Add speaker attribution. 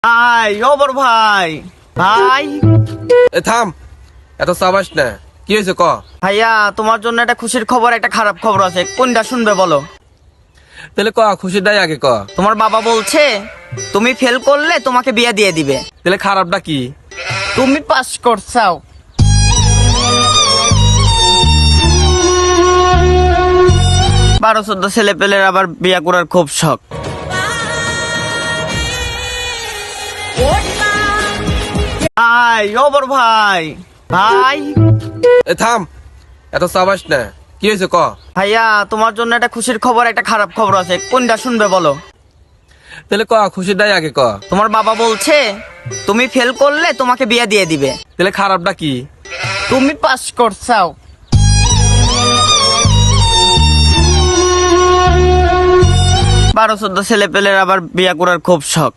Speaker 1: ভাই ও বড় ভাই ভাই
Speaker 2: এ থাম, এত সাবাস না। কি হয়েছে ক?
Speaker 1: ভাইয়া তোমার জন্য একটা খুশির খবর একটা খারাপ খবর আছে, কোনটা শুনবে বলো?
Speaker 2: তাহলে ক, খুশি দেয় আগে ক।
Speaker 1: তোমার বাবা বলছে তুমি ফেল করলে তোমাকে বিয়ে দিয়ে দিবে।
Speaker 2: তাহলে খারাপটা কি?
Speaker 1: তুমি পাস করছাও। 12-14 ছেলে পেলের আবার বিয়ে করার খুব শখ। ভাই ও বড় ভাই ভাই
Speaker 2: এ থাম, এত সাবাস না। কি হয়েছে ক?
Speaker 1: ভাইয়া তোমার জন্য একটা খুশির খবর একটা খারাপ খবর আছে, কোনটা শুনবে বলো?
Speaker 2: তাহলে ক, খুশি দেয় আগে ক।
Speaker 1: তোমার বাবা বলছে তুমি ফেল করলে তোমাকে বিয়ে দিয়ে দিবে।
Speaker 2: তাহলে খারাপটা কি?
Speaker 1: তুমি পাস করছাও। 12-14 ছেলে পেলের আবার বিয়ে করার খুব শখ।